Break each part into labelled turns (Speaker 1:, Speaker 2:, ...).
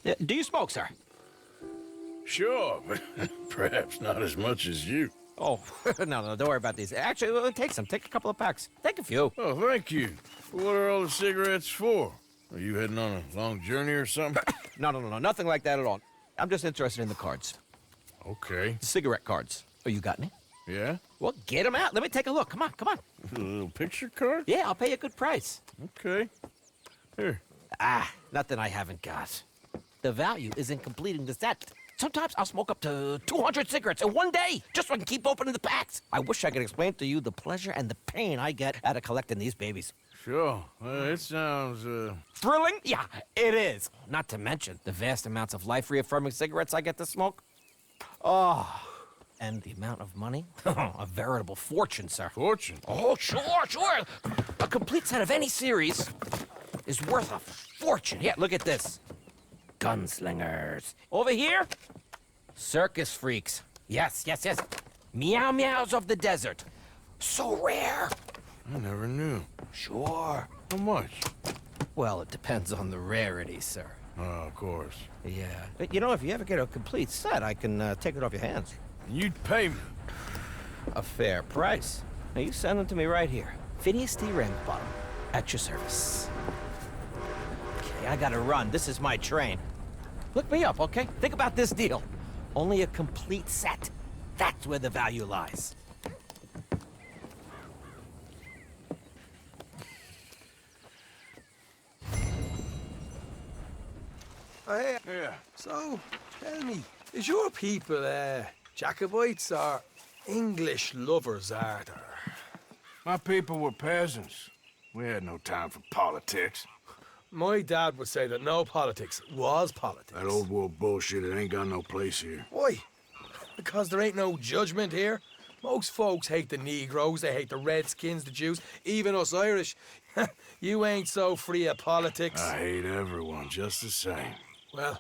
Speaker 1: Do you smoke, sir?
Speaker 2: Sure, but perhaps not as much as you.
Speaker 1: Oh, no, don't worry about these. Actually, take some. Take a couple of packs. Take a few.
Speaker 2: Oh, thank you. What are all the cigarettes for? Are you heading on a long journey or something?
Speaker 1: No, nothing like that at all. I'm just interested in the cards.
Speaker 2: Okay.
Speaker 1: The cigarette cards. Oh, you got me?
Speaker 2: Yeah?
Speaker 1: Well, get them out. Let me take a look. Come on.
Speaker 2: A little picture card?
Speaker 1: Yeah, I'll pay you a good price.
Speaker 2: Okay. Here.
Speaker 1: Nothing I haven't got. The value is in completing the set. Sometimes I'll smoke up to 200 cigarettes in one day, just so I can keep opening the packs. I wish I could explain to you the pleasure and the pain I get out of collecting these babies.
Speaker 2: Sure. It sounds,
Speaker 1: Thrilling? Yeah, it is. Not to mention the vast amounts of life-reaffirming cigarettes I get to smoke. Oh, and the amount of money? A veritable fortune, sir.
Speaker 2: Fortune?
Speaker 1: Oh, sure. A complete set of any series is worth a fortune. Yeah, look at this. Gunslingers. Over here, circus freaks. Yes. Meow meows of the desert. So rare.
Speaker 2: I never knew.
Speaker 1: Sure.
Speaker 2: How much?
Speaker 1: Well, it depends on the rarity, sir.
Speaker 2: Oh, of course.
Speaker 1: Yeah. But, you know, if you ever get a complete set, I can take it off your hands.
Speaker 2: You'd pay me.
Speaker 1: A fair price. Now, you send them to me right here. Phineas T. Ramsbottom, at your service. Okay, I gotta run. This is my train. Look me up, okay? Think about this deal. Only a complete set. That's where the value lies.
Speaker 3: Oh, hey,
Speaker 2: Yeah.
Speaker 3: so, tell me, is your people, Jacobites or English lovers, art or...
Speaker 2: My people were peasants. We had no time for politics.
Speaker 3: My dad would say that no politics was politics.
Speaker 2: That old world bullshit, it ain't got no place here.
Speaker 3: Why? Because there ain't no judgment here. Most folks hate the Negroes, they hate the Redskins, the Jews, even us Irish. You ain't so free of politics.
Speaker 2: I hate everyone just the same.
Speaker 3: Well,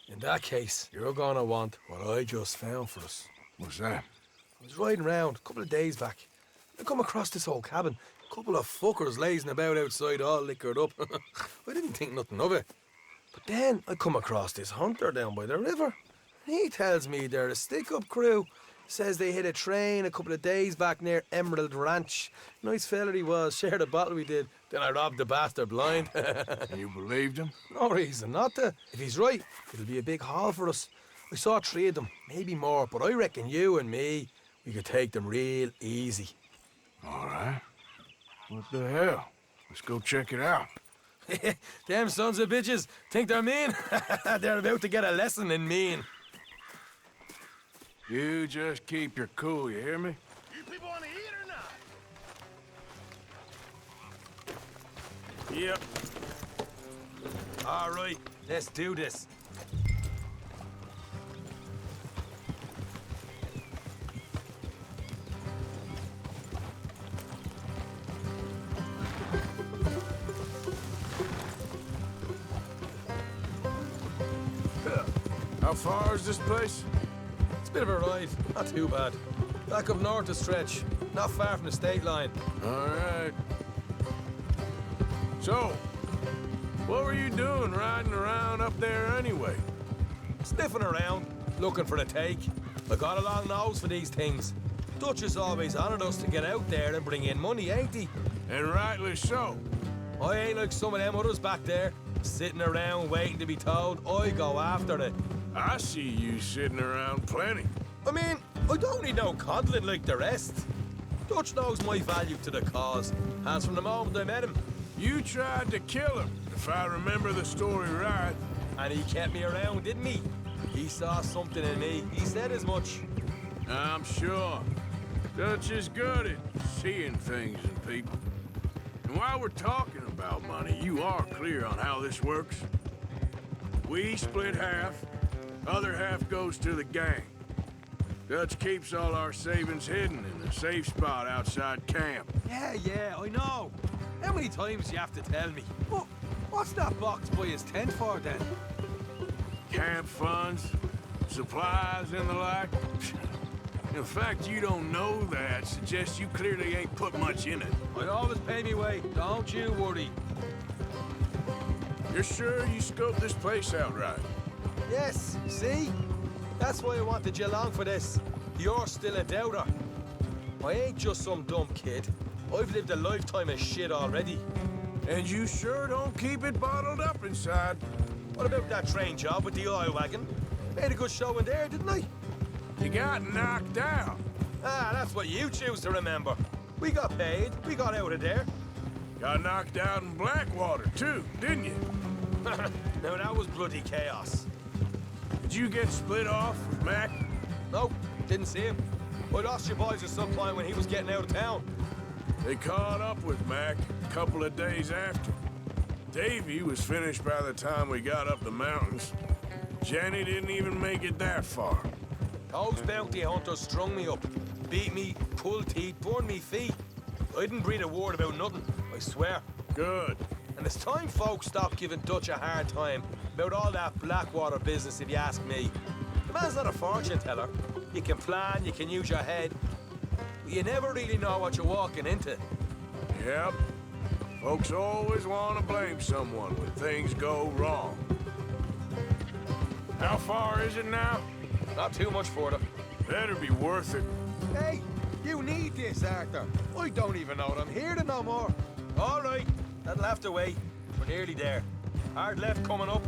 Speaker 3: in that case, you're gonna want what I just found for us.
Speaker 2: What's that?
Speaker 3: I was riding around a couple of days back. I come across this old cabin. A couple of fuckers lazing about outside all liquored up. I didn't think nothing of it. But then I come across this hunter down by the river. He tells me they're a stick-up crew. Says they hit a train a couple of days back near Emerald Ranch. Nice fella he was, shared a bottle we did. Then I robbed the bastard blind.
Speaker 2: And you believed him?
Speaker 3: No reason not to. If he's right, it'll be a big haul for us. I saw 3 of them, maybe more, but I reckon you and me, we could take them real easy.
Speaker 2: All right. What the hell? Let's go check it out.
Speaker 3: Them sons of bitches think they're mean. They're about to get a lesson in mean.
Speaker 2: You just keep your cool, you hear me?
Speaker 4: You people want to eat or not?
Speaker 3: Yep. All right, let's do this.
Speaker 2: How far is this place?
Speaker 3: It's a bit of a ride, not too bad. Back up north a stretch, not far from the state line.
Speaker 2: All right. So, what were you doing riding around up there anyway?
Speaker 3: Sniffing around, looking for a take. I got a long nose for these things. Dutch has always honoured us to get out there and bring in money, ain't he?
Speaker 2: And rightly so.
Speaker 3: I ain't like some of them others back there, sitting around waiting to be told. I go after it.
Speaker 2: I see you sitting around plenty.
Speaker 3: I mean, I don't need no coddling like the rest. Dutch knows my value to the cause, as from the moment I met him.
Speaker 2: You tried to kill him, if I remember the story right.
Speaker 3: And he kept me around, didn't he? He saw something in me. He said as much.
Speaker 2: I'm sure. Dutch is good at seeing things in people. And while we're talking about money, you are clear on how this works. We split half, other half goes to the gang. Dutch keeps all our savings hidden in a safe spot outside camp.
Speaker 3: Yeah, I know. How many times do you have to tell me? What's that box by his tent for, then?
Speaker 2: Camp funds, supplies, and the like. The fact you don't know that suggests you clearly ain't put much in it.
Speaker 3: I always pay me way, don't you worry.
Speaker 2: You're sure you scoped this place out right?
Speaker 3: Yes, see? That's why I wanted you along for this. You're still a doubter. I ain't just some dumb kid. I've lived a lifetime of shit already.
Speaker 2: And you sure don't keep it bottled up inside.
Speaker 3: What about that train job with the oil wagon? Made a good show in there, didn't I?
Speaker 2: You got knocked out.
Speaker 3: Ah, that's what you choose to remember. We got paid. We got out of there.
Speaker 2: Got knocked out in Blackwater, too, didn't you?
Speaker 3: Now, that was bloody chaos.
Speaker 2: Did you get split off with Mac?
Speaker 3: Nope, didn't see him. I lost your boys at some point when he was getting out of town.
Speaker 2: They caught up with Mac a couple of days after. Davy was finished by the time we got up the mountains. Jenny didn't even make it that far.
Speaker 3: Those bounty hunters strung me up. Beat me, pulled teeth, burned me feet. I didn't breathe a word about nothing, I swear.
Speaker 2: Good.
Speaker 3: And it's time folks stopped giving Dutch a hard time about all that Blackwater business, if you ask me. The man's not a fortune teller. You can plan, you can use your head, but you never really know what you're walking into.
Speaker 2: Yep. Folks always want to blame someone when things go wrong. How far is it now?
Speaker 3: Not too much further.
Speaker 2: Better be worth it.
Speaker 3: Hey, you need this, Arthur. I don't even know that I'm here to no more. All right, that'll have to wait. We're nearly there. Hard left coming up.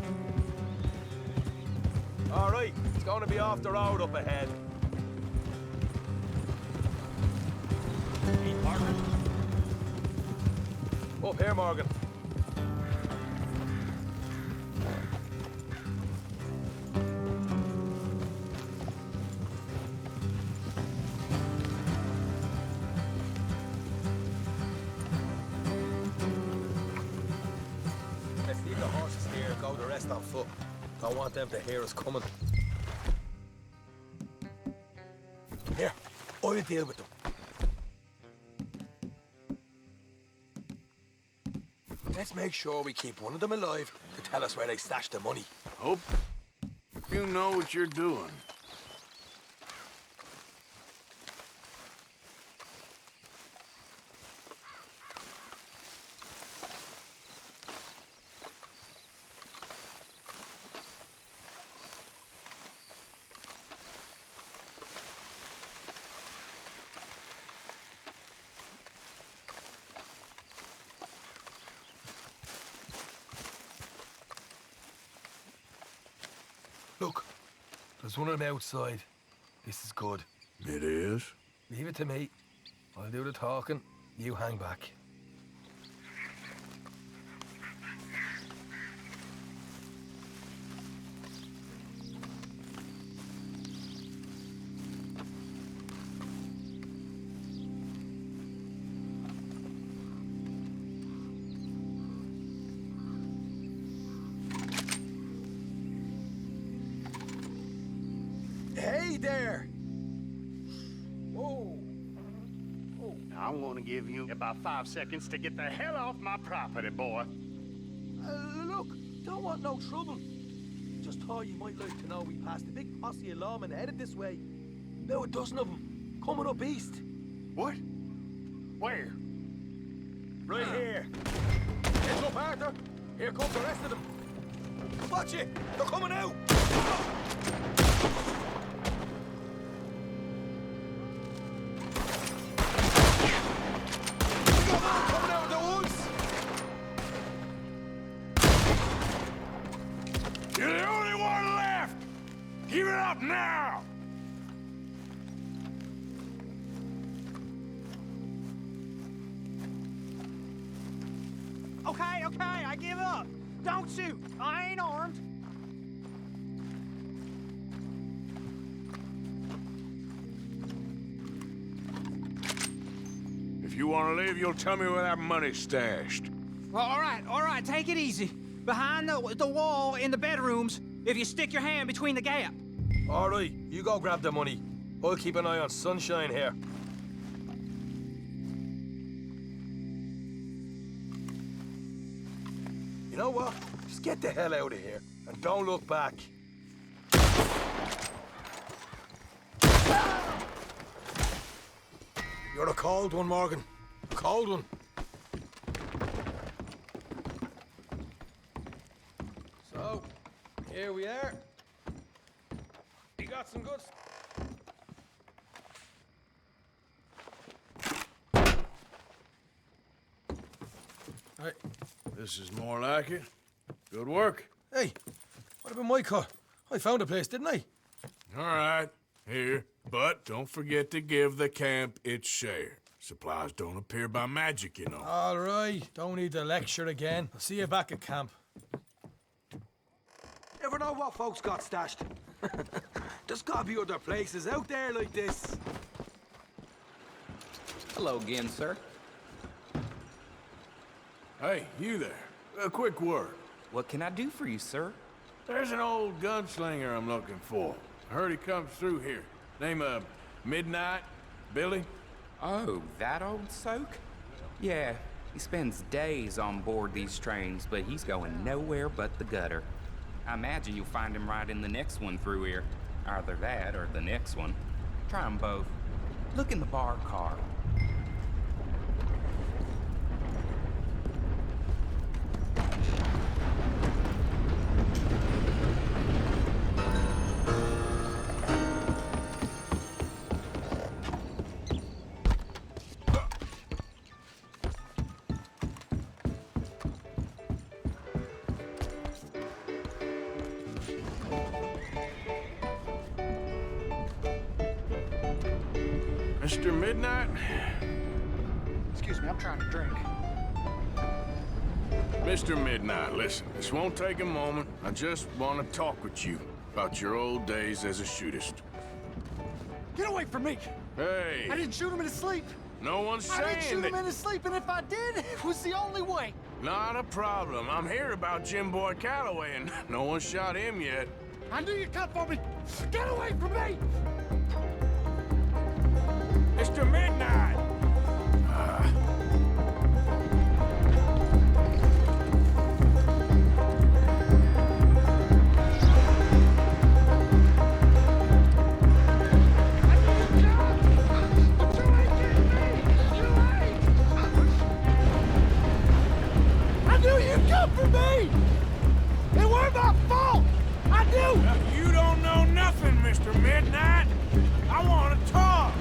Speaker 3: All right, it's going to be off the road up ahead.
Speaker 1: Hey, Margaret.
Speaker 3: Up here, Morgan. Let's leave the horses here and go the rest on foot. Don't want them to hear us coming. Here, I'll deal with them. Let's make sure we keep one of them alive to tell us where they stashed the money.
Speaker 2: Hope you know what you're doing.
Speaker 3: Look, there's one of them outside. This is good.
Speaker 2: It is?
Speaker 3: Leave it to me. I'll do the talking. You hang back. Hey there! Whoa!
Speaker 4: I'm gonna give you about 5 seconds to get the hell off my property, boy.
Speaker 3: Look, don't want no trouble. Just thought you might like to know we passed a big posse of lawmen headed this way. About a dozen of them, coming up east.
Speaker 4: What? Where?
Speaker 3: Right here. Heads up, Arthur. Here comes the rest of them. Watch it! They're coming out! Coming out of the woods!
Speaker 2: You're the only one left! Give it up now!
Speaker 5: Okay, I give up. Don't shoot. I ain't armed.
Speaker 2: If you want to leave, you'll tell me where that money's stashed.
Speaker 5: Well, all right, take it easy. Behind the wall in the bedrooms, if you stick your hand between the gap.
Speaker 3: All right, you go grab the money. I'll keep an eye on Sunshine here. You know what? Just get the hell out of here and don't look back. You're a cold one, Morgan. A cold one. So, here we are. got some good... Hey.
Speaker 2: This is more like it. Good work.
Speaker 3: Hey, what about my car? I found a place, didn't I?
Speaker 2: All right, here. But don't forget to give the camp its share. Supplies don't appear by magic, you know.
Speaker 3: All right, don't need to lecture again. I'll see you back at camp.
Speaker 6: Never know what folks got stashed. There's gotta be other places out there like this.
Speaker 7: Hello again, sir.
Speaker 2: Hey, you there. A quick word.
Speaker 7: What can I do for you, sir?
Speaker 2: There's an old gunslinger I'm looking for. I heard he comes through here. Name of Midnight? Billy?
Speaker 7: Oh, that old soak? Yeah, he spends days on board these trains, but he's going nowhere but the gutter. I imagine you'll find him right in the next one through here. Either that or the next one. Try 'em both. Look in the bar car.
Speaker 2: Mr. Midnight?
Speaker 8: Excuse me, I'm trying to drink.
Speaker 2: Mr. Midnight, listen, this won't take a moment. I just want to talk with you about your old days as a shootist.
Speaker 8: Get away from me!
Speaker 2: Hey!
Speaker 8: I didn't shoot him in his sleep!
Speaker 2: No one's
Speaker 8: I didn't
Speaker 2: saying
Speaker 8: shoot him
Speaker 2: that...
Speaker 8: in his sleep, and if I did, it was the only way!
Speaker 2: Not a problem. I'm here about Jim Boy Calloway, and no one shot him yet.
Speaker 8: I knew you'd come for me! Get away from me!
Speaker 2: Mr. Midnight!
Speaker 8: I knew you'd come for me! It weren't my fault! I knew!
Speaker 2: You don't know nothing, Mr. Midnight. I want to talk.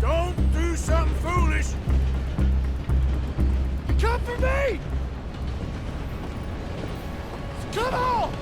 Speaker 2: Don't do something foolish.
Speaker 8: Come for me! Come on!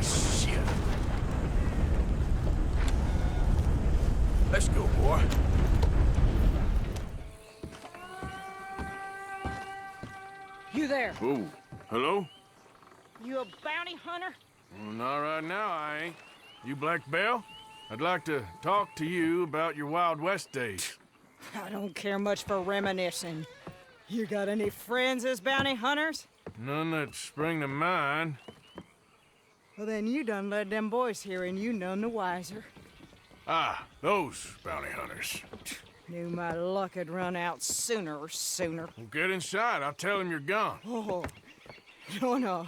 Speaker 2: Shit. Let's go, boy.
Speaker 9: You there?
Speaker 2: Whoa. Hello?
Speaker 9: You a bounty hunter?
Speaker 2: Well, not right now, I ain't. You Black Belle? I'd like to talk to you about your Wild West days.
Speaker 9: I don't care much for reminiscing. You got any friends as bounty hunters?
Speaker 2: None that spring to mind.
Speaker 9: Well, then you done led them boys here and you none the wiser.
Speaker 2: Ah, those bounty hunters.
Speaker 9: Knew my luck had run out sooner.
Speaker 2: Well, get inside. I'll tell them you're gone.
Speaker 9: Oh, no.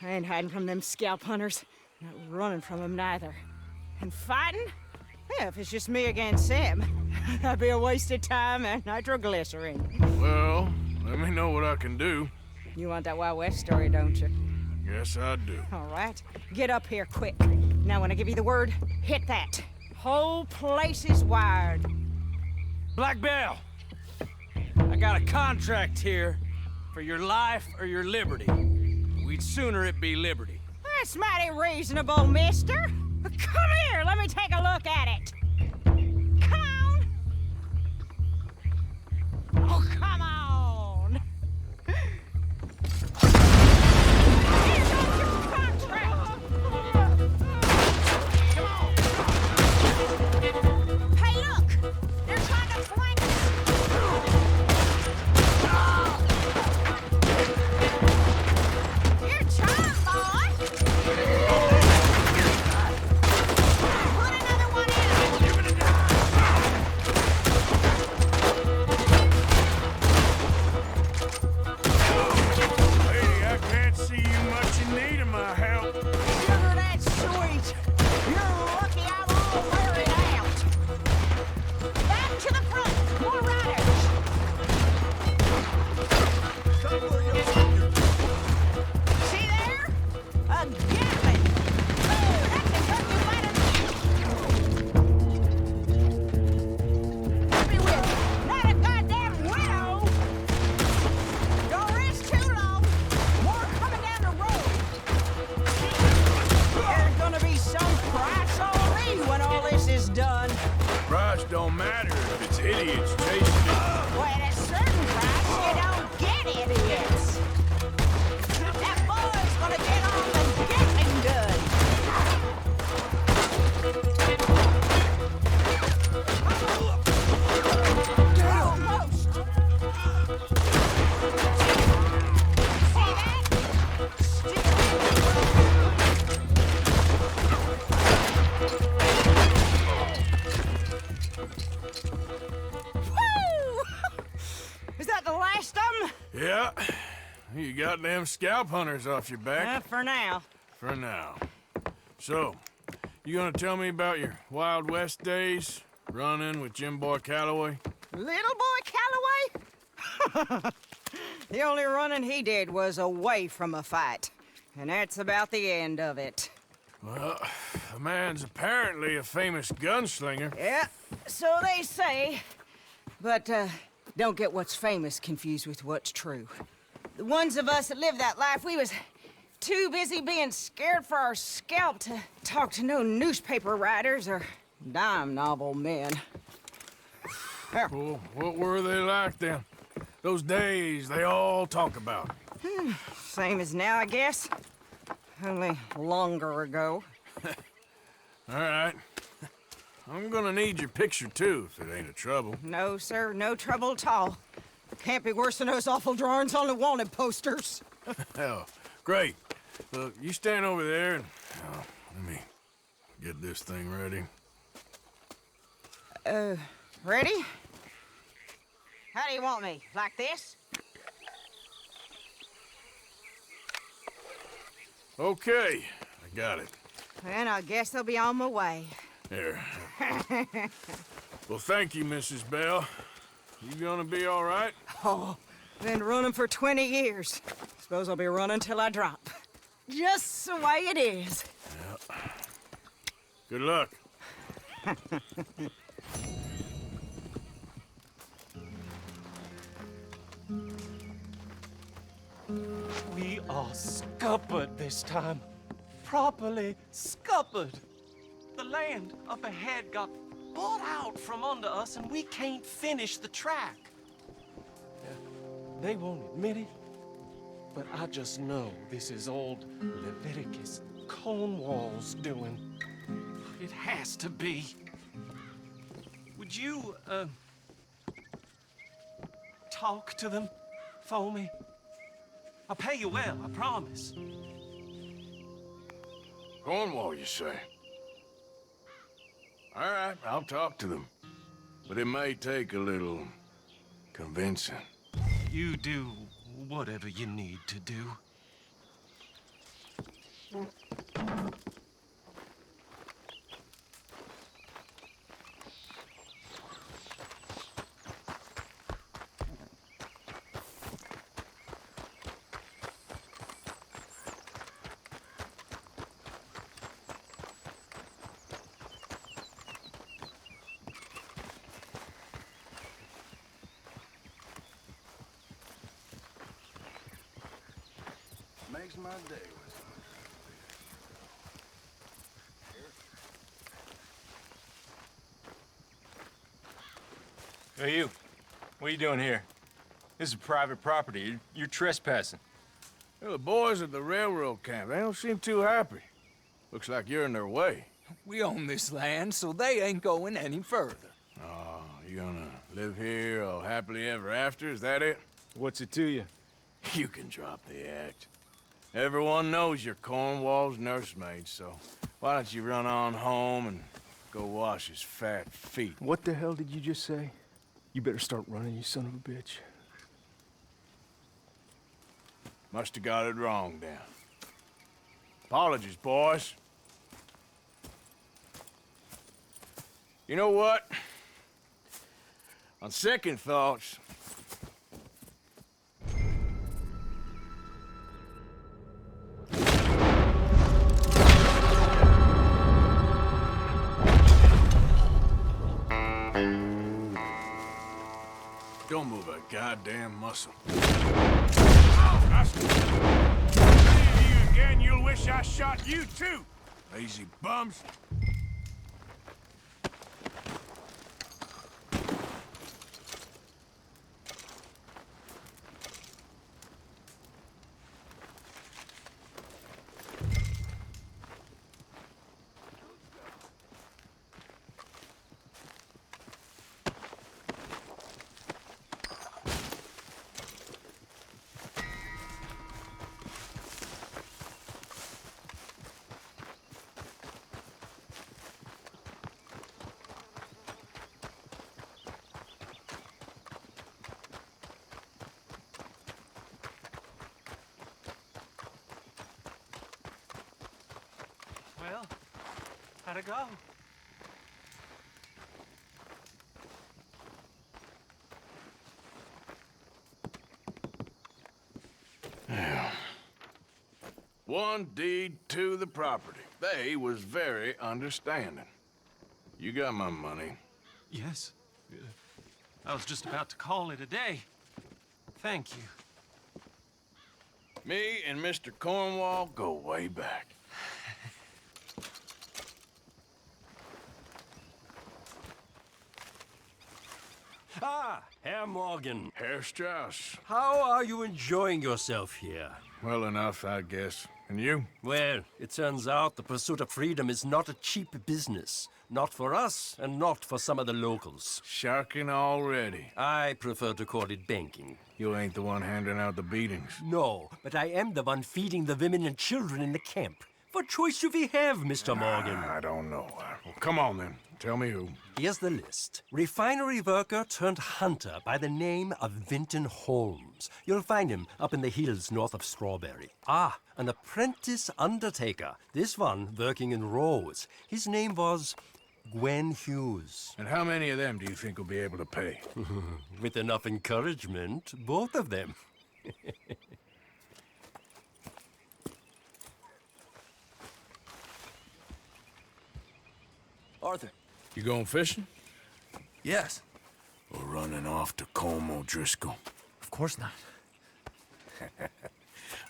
Speaker 9: I ain't hiding from them scalp hunters. Not running from them neither. And fighting? Yeah, if it's just me against them, that'd be a waste of time and nitroglycerin.
Speaker 2: Well, let me know what I can do.
Speaker 9: You want that Wild West story, don't you?
Speaker 2: Yes, I do.
Speaker 9: All right, get up here quick. Now when I give you the word, hit that. Whole place is wired.
Speaker 5: Black Belle, I got a contract here for your life or your liberty. We'd sooner it be liberty.
Speaker 9: That's mighty reasonable, mister. Come here, let me take a look at it. Come on. Oh, come on. Here goes your contract. Come on. Hey, look. They're trying to flank us. Here's last of them?
Speaker 2: Yeah. You got them scalp hunters off your back.
Speaker 9: For now.
Speaker 2: For now. So, you gonna tell me about your Wild West days? Running with Jim Boy Calloway?
Speaker 9: Little boy Calloway? The only running he did was away from a fight. And that's about the end of it.
Speaker 2: Well, the man's apparently a famous gunslinger.
Speaker 9: Yeah, so they say. But, don't get what's famous confused with what's true. The ones of us that lived that life, we was too busy being scared for our scalp to talk to no newspaper writers or dime novel men.
Speaker 2: Well, what were they like then? Those days they all talk about.
Speaker 9: Same as now, I guess. Only longer ago.
Speaker 2: All right. I'm gonna need your picture, too, if it ain't a trouble.
Speaker 9: No, sir, no trouble at all. Can't be worse than those awful drawings on the wanted posters.
Speaker 2: Hell, great. Look, you stand over there and... let me get this thing ready.
Speaker 9: Ready? How do you want me? Like this?
Speaker 2: Okay, I got it.
Speaker 9: Then I guess I'll be on my way.
Speaker 2: There. Well, thank you, Mrs. Bell. You gonna be all right?
Speaker 9: Oh, been running for 20 years. Suppose I'll be running till I drop. Just the way it is.
Speaker 2: Yeah. Good luck.
Speaker 10: We are scuppered this time. Properly scuppered. The land up ahead got bought out from under us and we can't finish the track. They won't admit it, but I just know this is old Leviticus Cornwall's doing. It has to be. Would you, talk to them for me? I'll pay you well, I promise.
Speaker 2: Cornwall, you say? All right, I'll talk to them. But it may take a little convincing.
Speaker 10: You do whatever you need to do.
Speaker 2: Makes my day with
Speaker 11: Hey, you. What are you doing here? This is private property. You're trespassing.
Speaker 2: Well, the boys at the railroad camp, they don't seem too happy. Looks like you're in their way.
Speaker 12: We own this land, so they ain't going any further.
Speaker 2: Oh, you gonna live here all happily ever after? Is that it?
Speaker 11: What's it to you?
Speaker 2: You can drop the act. Everyone knows you're Cornwall's nursemaid, so why don't you run on home and go wash his fat feet?
Speaker 11: What the hell did you just say? You better start running, you son of a bitch.
Speaker 2: Must have got it wrong then. Apologies, boys. You know what? On second thoughts, don't move a goddamn muscle. Oh, that's... you again, you'll wish I shot you too, lazy bums.
Speaker 10: Gotta go.
Speaker 2: One deed to the property. They was very understanding. You got my money.
Speaker 10: Yes. I was just about to call it a day. Thank you.
Speaker 2: Me and Mr. Cornwall go way back.
Speaker 13: Ah, Herr Morgan.
Speaker 2: Herr Strauss.
Speaker 13: How are you enjoying yourself here?
Speaker 2: Well enough, I guess. And you?
Speaker 13: Well, it turns out the pursuit of freedom is not a cheap business. Not for us, and not for some of the locals.
Speaker 2: Sharking already.
Speaker 13: I prefer to call it banking.
Speaker 2: You ain't the one handing out the beatings.
Speaker 13: No, but I am the one feeding the women and children in the camp. What choice do we have, Mr. Morgan?
Speaker 2: I don't know. Well, come on then. Tell me who.
Speaker 13: Here's the list. Refinery worker turned hunter by the name of Vinton Holmes. You'll find him up in the hills north of Strawberry. Ah, an apprentice undertaker. This one working in Rose. His name was Gwen Hughes.
Speaker 2: And how many of them do you think will be able to pay?
Speaker 13: With enough encouragement, both of them.
Speaker 6: Arthur.
Speaker 2: You going fishing?
Speaker 6: Yes.
Speaker 2: Or running off to Colm O'Driscoll?
Speaker 6: Of course not.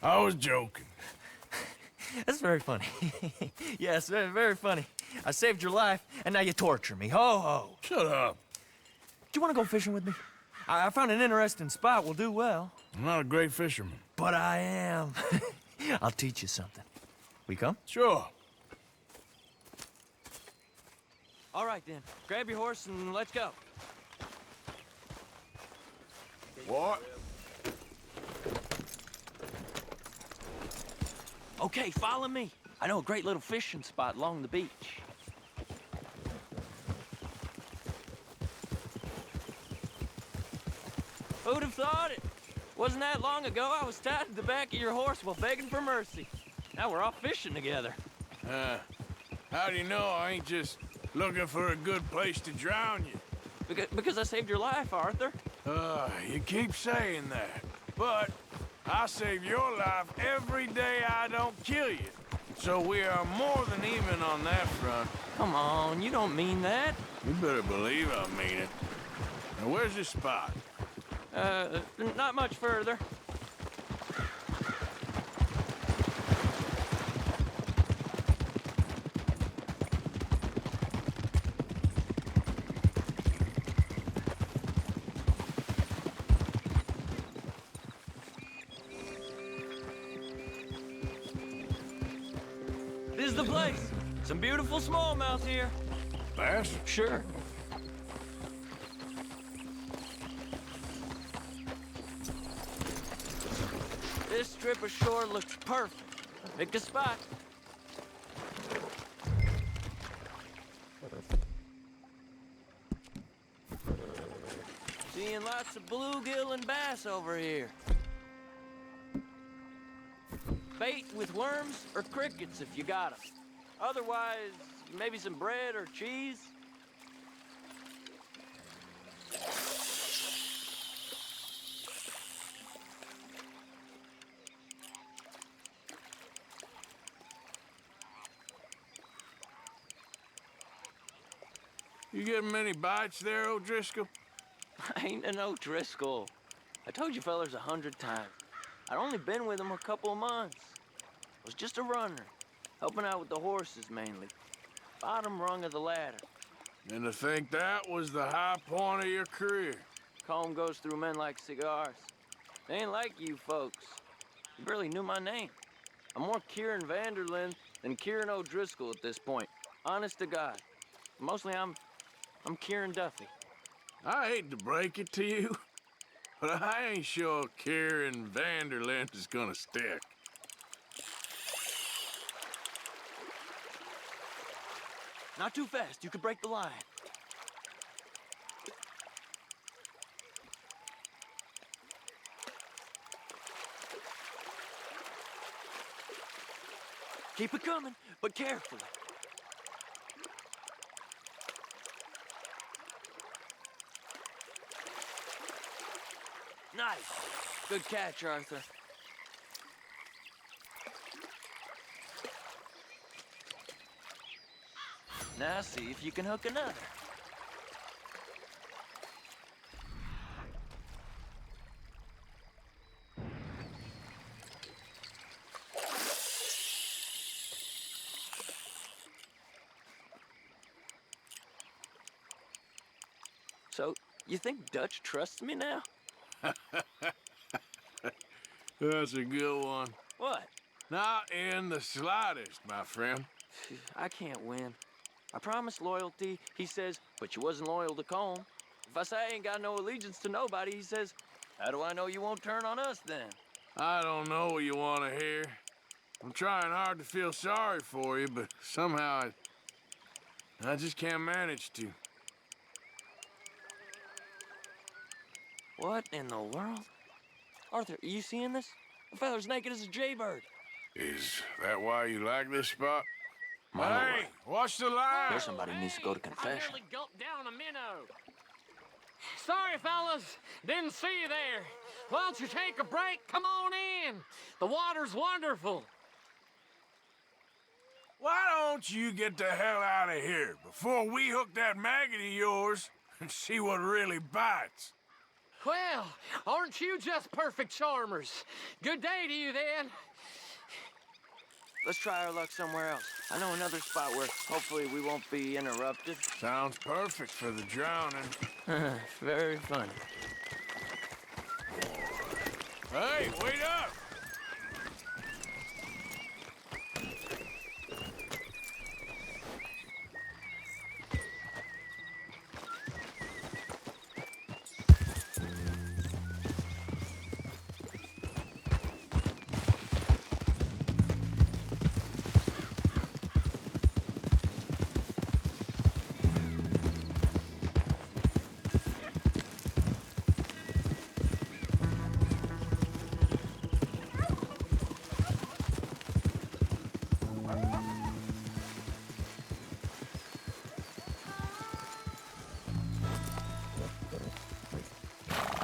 Speaker 2: I was joking.
Speaker 6: That's very funny. Yes, very funny. I saved your life, and now you torture me. Ho, ho.
Speaker 2: Shut up.
Speaker 6: Do you want to go fishing with me? I found an interesting spot. We'll do well.
Speaker 2: I'm not a great fisherman.
Speaker 6: But I am. I'll teach you something. We come?
Speaker 2: Sure.
Speaker 6: All right, then. Grab your horse and let's go.
Speaker 2: What?
Speaker 6: Okay, follow me. I know a great little fishing spot along the beach. Who'd have thought it? Wasn't that long ago I was tied to the back of your horse while begging for mercy. Now we're off fishing together.
Speaker 2: How do you know I ain't just looking for a good place to drown you?
Speaker 6: Because I saved your life, Arthur.
Speaker 2: You keep saying that. But I save your life every day I don't kill you. So we are more than even on that front.
Speaker 6: Come on, you don't mean that.
Speaker 2: You better believe I mean it. Now where's this spot?
Speaker 6: Not much further. This is the place. Some beautiful smallmouth here.
Speaker 2: Bass?
Speaker 6: Sure. This strip of shore looks perfect. Pick a spot. Seeing lots of bluegill and bass over here. Bait with worms or crickets if you got 'em. Otherwise, maybe some bread or cheese.
Speaker 2: You getting many bites there, O'Driscoll?
Speaker 6: I ain't an O'Driscoll. I told you fellers 100 times. I'd only been with him a couple of months. I was just a runner, helping out with the horses mainly. Bottom rung of the ladder.
Speaker 2: And to think that was the high point of your career.
Speaker 6: Colm goes through men like cigars. They ain't like you folks. You barely knew my name. I'm more Kieran Vanderlyn than Kieran O'Driscoll at this point. Honest to God. Mostly I'm Kieran Duffy.
Speaker 2: I hate to break it to you, but I ain't sure Kieran Vanderlyn is gonna stick.
Speaker 6: Not too fast, you could break the line. Keep it coming, but carefully. Nice. Good catch, Arthur. Now see if you can hook another. So, you think Dutch trusts me now?
Speaker 2: That's a good one.
Speaker 6: What?
Speaker 2: Not in the slightest, my friend.
Speaker 6: I can't win. I promised loyalty, he says, but you wasn't loyal to Colm. If I say I ain't got no allegiance to nobody, he says, how do I know you won't turn on us then?
Speaker 2: I don't know what you want to hear. I'm trying hard to feel sorry for you, but somehow I just can't manage to.
Speaker 6: What in the world? Arthur, are you seeing this? The feather's naked as a jaybird.
Speaker 2: Is that why you like this spot?
Speaker 6: My
Speaker 2: Hey,
Speaker 6: lord.
Speaker 2: watch the line!
Speaker 6: There's somebody who needs to go to
Speaker 14: I
Speaker 6: confession.
Speaker 14: nearly gulped down a minnow. Sorry, fellas. Didn't see you there. Why don't you take a break? Come on in. The water's wonderful.
Speaker 2: Why don't you get the hell out of here before we hook that maggot of yours and see what really bites?
Speaker 14: Well, aren't you just perfect charmers? Good day to you, then.
Speaker 6: Let's try our luck somewhere else. I know another spot where hopefully we won't be interrupted.
Speaker 2: Sounds perfect for the drowning.
Speaker 6: Very funny.
Speaker 2: Hey, wait up!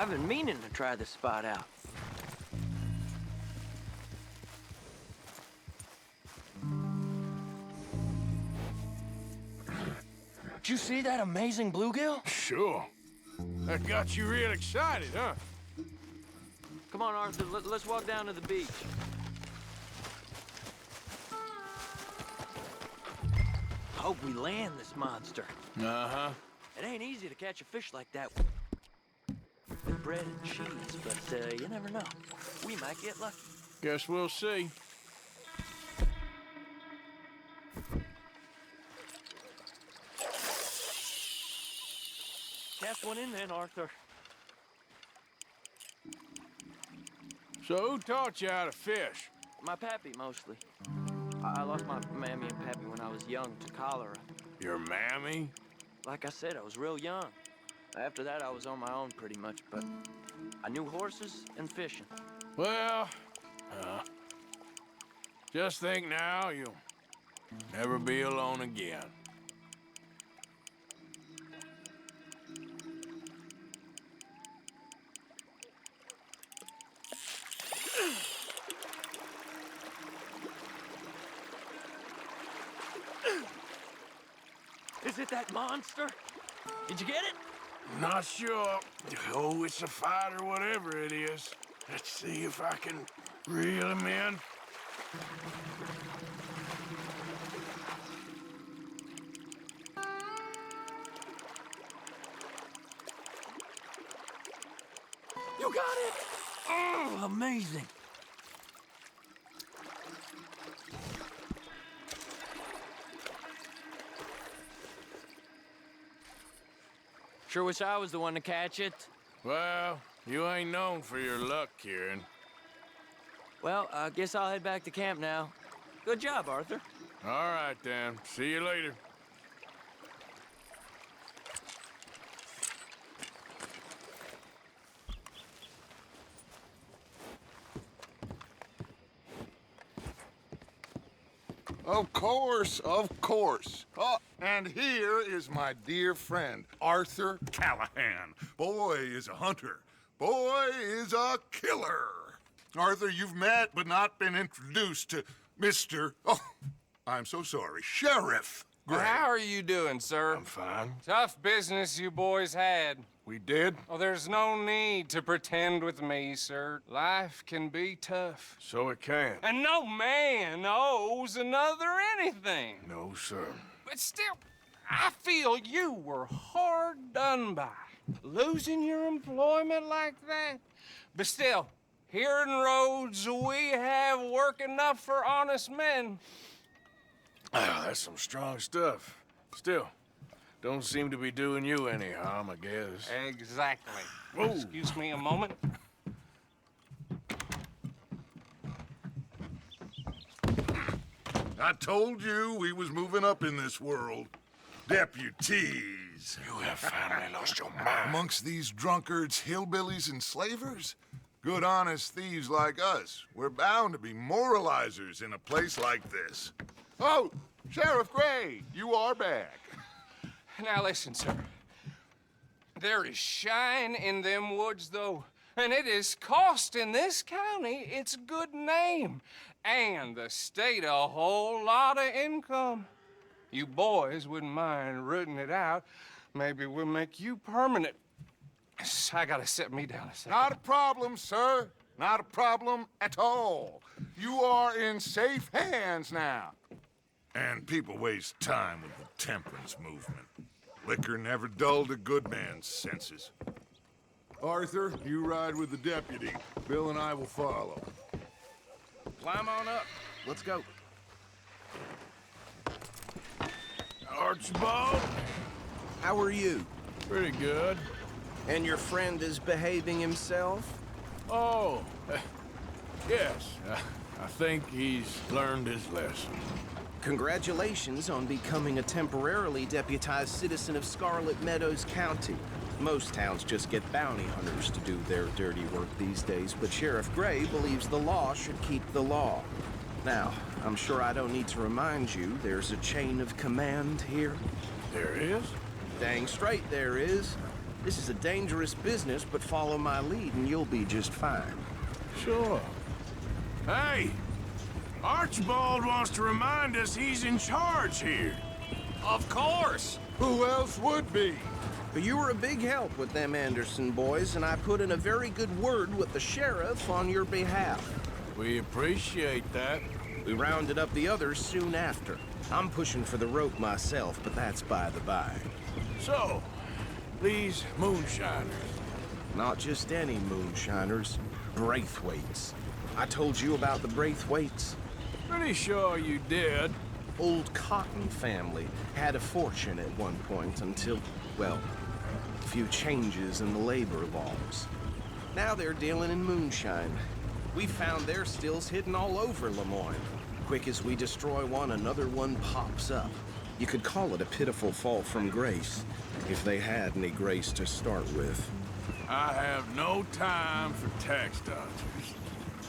Speaker 6: I've been meaning to try this spot out. Did you see that amazing bluegill?
Speaker 2: Sure. That got you real excited, huh?
Speaker 6: Come on, Arthur, let's walk down to the beach. Hope we land this monster.
Speaker 2: Uh-huh.
Speaker 6: It ain't easy to catch a fish like that with bread and cheese, but you never know. We might get lucky.
Speaker 2: Guess we'll see.
Speaker 6: Cast one in then, Arthur.
Speaker 2: So who taught you how to fish?
Speaker 6: My pappy, mostly. I lost my mammy and pappy when I was young to cholera.
Speaker 2: Your mammy?
Speaker 6: Like I said, I was real young. After that, I was on my own pretty much, but I knew horses and fishing.
Speaker 2: Well, just think now you'll never be alone again.
Speaker 6: Is it that monster? Did you get it?
Speaker 2: Not sure. Oh, it's a fight or whatever it is. Let's see if I can reel him in.
Speaker 6: You got it! Oh, amazing. Sure wish I was the one to catch it.
Speaker 2: Well, you ain't known for your luck, Kieran.
Speaker 6: Well, I guess I'll head back to camp now. Good job, Arthur.
Speaker 2: All right, then. See you later.
Speaker 15: Of course, of course. Oh, and here is my dear friend, Arthur Callahan. Boy is a hunter. boy is a killer. Arthur, you've met but not been introduced to Mr. Oh, I'm so sorry, Sheriff Gray.
Speaker 16: How are you doing, sir?
Speaker 2: I'm fine.
Speaker 16: Tough business you boys had.
Speaker 2: We did?
Speaker 16: Oh, there's no need to pretend with me, sir. Life can be tough.
Speaker 2: So it can.
Speaker 16: And no man owes another anything.
Speaker 2: No, sir.
Speaker 16: But still, I feel you were hard done by. Losing your employment like that. But still, here in Rhodes, we have work enough for honest men.
Speaker 2: Oh, that's some strong stuff. Still, don't seem to be doing you any harm, I guess.
Speaker 16: Exactly.
Speaker 2: Whoa.
Speaker 16: Excuse me a moment.
Speaker 15: I told you we was moving up in this world. Deputies.
Speaker 2: You have finally lost your mind.
Speaker 15: Amongst these drunkards, hillbillies, and slavers? Good, honest thieves like us. We're bound to be moralizers in a place like this. Oh, Sheriff Gray, you are back.
Speaker 16: Now listen, sir. There is shine in them woods, though, and it is costing this county its good name and the state a whole lot of income. You boys wouldn't mind rooting it out. Maybe we'll make you permanent. I gotta set me down a second.
Speaker 15: Not a problem, sir. Not a problem at all. You are in safe hands now. And people waste time with the temperance movement. Liquor never dulled a good man's senses. Arthur, you ride with the deputy. Bill and I will follow.
Speaker 1: Climb on up. Let's go.
Speaker 2: Archibald?
Speaker 1: How are you?
Speaker 2: Pretty good.
Speaker 1: And your friend is behaving himself?
Speaker 2: Oh, yes. I think he's learned his lesson.
Speaker 1: Congratulations on becoming a temporarily deputized citizen of Scarlet Meadows County. Most towns just get bounty hunters to do their dirty work these days, but Sheriff Gray believes the law should keep the law. Now, I'm sure I don't need to remind you there's a chain of command here.
Speaker 2: There is?
Speaker 1: Dang straight there is. This is a dangerous business, but follow my lead and you'll be just fine.
Speaker 2: Sure. Hey! Archibald wants to remind us he's in charge here.
Speaker 16: Of course!
Speaker 15: Who else would be?
Speaker 1: But you were a big help with them Anderson boys, and I put in a very good word with the sheriff on your behalf.
Speaker 2: We appreciate that.
Speaker 1: We rounded up the others soon after. I'm pushing for the rope myself, but that's by the by.
Speaker 2: So, these moonshiners.
Speaker 1: Not just any moonshiners, Braithwaites. I told you about the Braithwaites.
Speaker 2: Pretty sure you did.
Speaker 1: Old Cotton family had a fortune at one point until, well, a few changes in the labor laws. Now they're dealing in moonshine. We found their stills hidden all over Lemoyne. Quick as we destroy one, another one pops up. You could call it a pitiful fall from grace, if they had any grace to start with.
Speaker 2: I have no time for tax dodgers.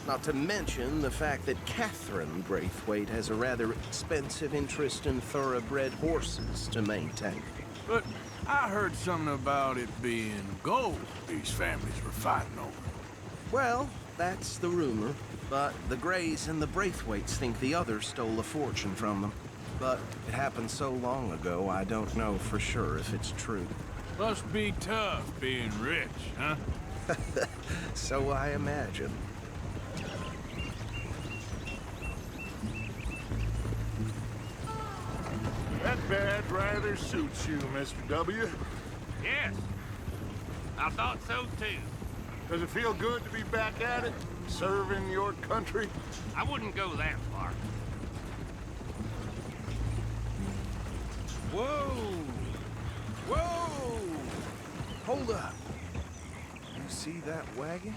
Speaker 1: Not to mention the fact that Catherine Braithwaite has a rather expensive interest in thoroughbred horses to maintain.
Speaker 2: But I heard something about it being gold these families were fighting over.
Speaker 1: Well, that's the rumor. But the Grays and the Braithwaites think the others stole a fortune from them. But it happened so long ago, I don't know for sure if it's true.
Speaker 2: Must be tough being rich, huh?
Speaker 1: So I imagine.
Speaker 15: That badge rather suits you, Mr. W.
Speaker 14: Yes, I thought so too.
Speaker 15: Does it feel good to be back at it, serving your country?
Speaker 14: I wouldn't go that far.
Speaker 1: Whoa! Whoa! Hold up. You see that wagon?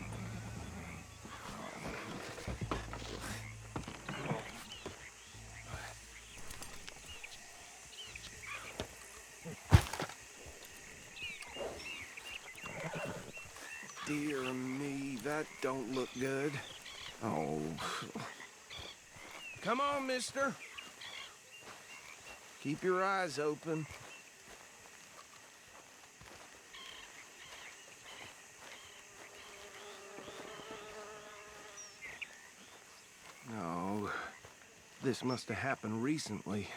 Speaker 1: Dear me, that don't look good. Oh. Come on, mister. Keep your eyes open.
Speaker 17: This must have happened recently.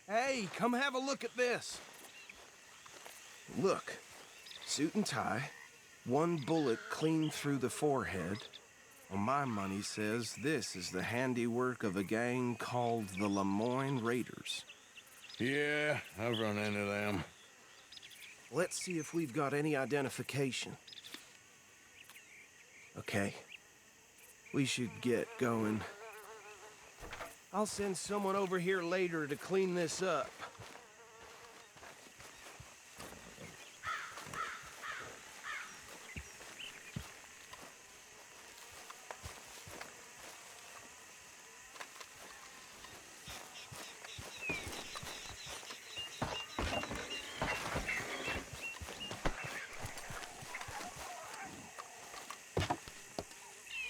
Speaker 17: Hey, come have a look at this. Look, suit and tie, one bullet clean through the forehead. Well, my money says this is the handiwork of a gang called the Lemoyne Raiders.
Speaker 2: Yeah, I've run into them.
Speaker 17: Let's see if we've got any identification. Okay. We should get going. I'll send someone over here later to clean this up.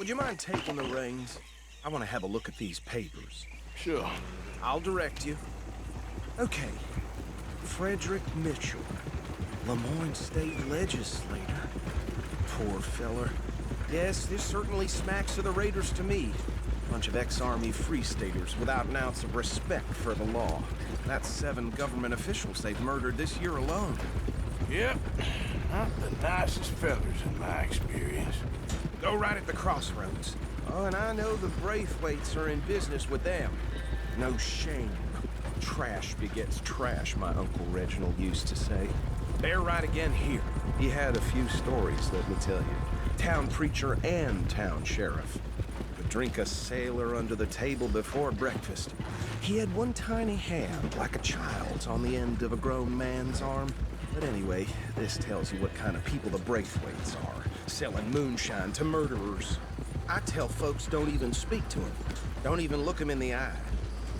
Speaker 17: Would you mind taking the reins? I want to have a look at these papers.
Speaker 2: Sure.
Speaker 17: I'll direct you. Okay. Frederick Mitchell, Lemoyne State Legislator. Poor feller. Yes, this certainly smacks of the Raiders to me. Bunch of ex-Army Free Staters without an ounce of respect for the law. That's 7 government officials they've murdered this year alone.
Speaker 2: Yep. Not the nicest fellas in my experience.
Speaker 17: Go right at the crossroads. Oh, and I know the Braithwaites are in business with them. No shame. Trash begets trash, my Uncle Reginald used to say. They're right again here. He had a few stories, let me tell you. Town preacher and town sheriff. Could drink a sailor under the table before breakfast. He had one tiny hand, like a child's, on the end of a grown man's arm. But anyway, this tells you what kind of people the Braithwaites are. Selling moonshine to murderers. I tell folks don't even speak to him. Don't even look him in the eye.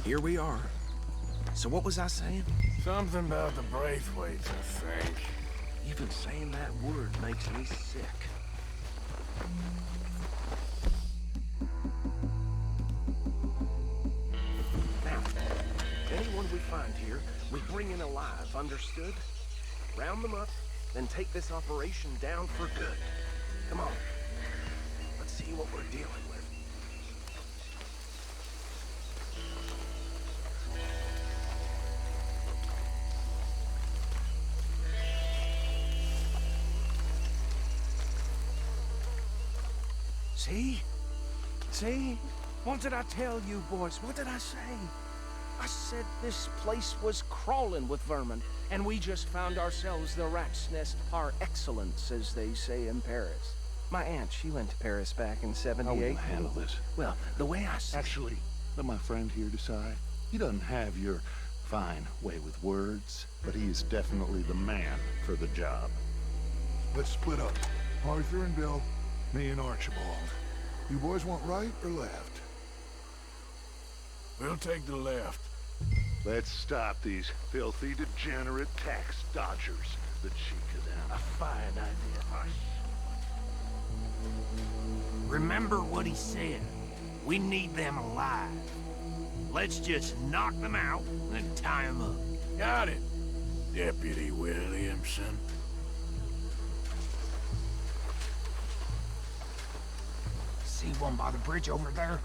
Speaker 17: Here we are. So what was I saying?
Speaker 2: Something about the Braithwaites, I think.
Speaker 17: Even saying that word makes me sick. Now, anyone we find here, we bring in alive, understood? Round them up, then take this operation down for good. Come on. Let's see what we're dealing with. See? See? What did I tell you, boys? What did I say? I said this place was crawling with vermin, and we just found ourselves the rat's nest par excellence, as they say in Paris. My aunt, she went to Paris back in '78.
Speaker 18: How will you handle this?
Speaker 17: Well, the way I see...
Speaker 18: Actually, let my friend here decide. He doesn't have your fine way with words, but he is definitely the man for the job.
Speaker 19: Let's split up. Arthur and Bill, me and Archibald. You boys want right or left?
Speaker 2: We'll take the left.
Speaker 18: Let's stop these filthy, degenerate tax dodgers. The cheek of them.
Speaker 17: A fine idea.
Speaker 20: Remember what he said. We need them alive. Let's just knock them out and tie them up.
Speaker 2: Got it, Deputy Williamson.
Speaker 20: See one by the bridge over there?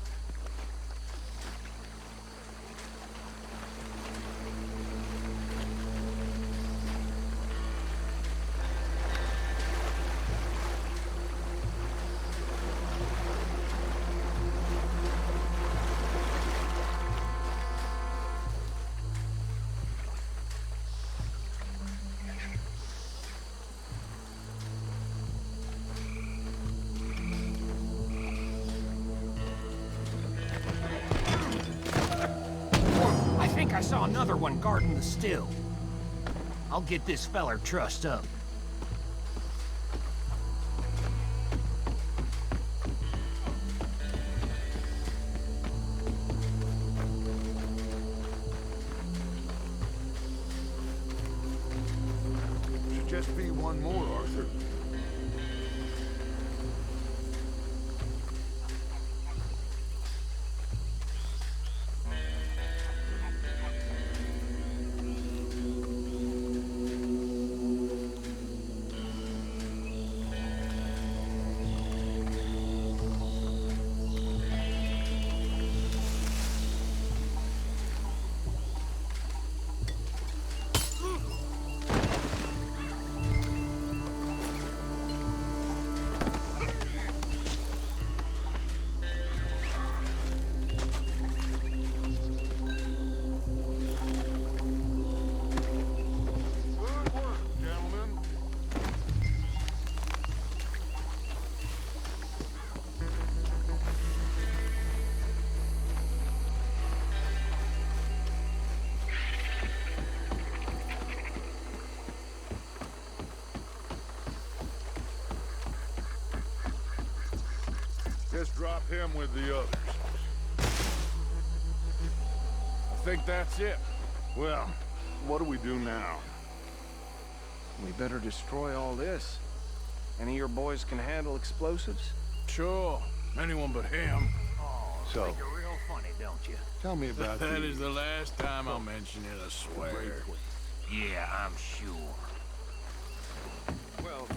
Speaker 20: I saw another one guarding the still. I'll get this feller trussed up.
Speaker 19: Should just be one more, Arthur.
Speaker 15: Just drop him with the others.
Speaker 2: I think that's it.
Speaker 15: Well, what do we do now?
Speaker 17: We better destroy all this. Any of your boys can handle explosives?
Speaker 2: Sure. Anyone but him.
Speaker 15: So,
Speaker 20: Think you're real funny, don't you?
Speaker 15: tell me about
Speaker 2: That
Speaker 15: these.
Speaker 2: is the last time I'll mention it, I swear.
Speaker 20: Yeah, I'm sure.
Speaker 17: Well,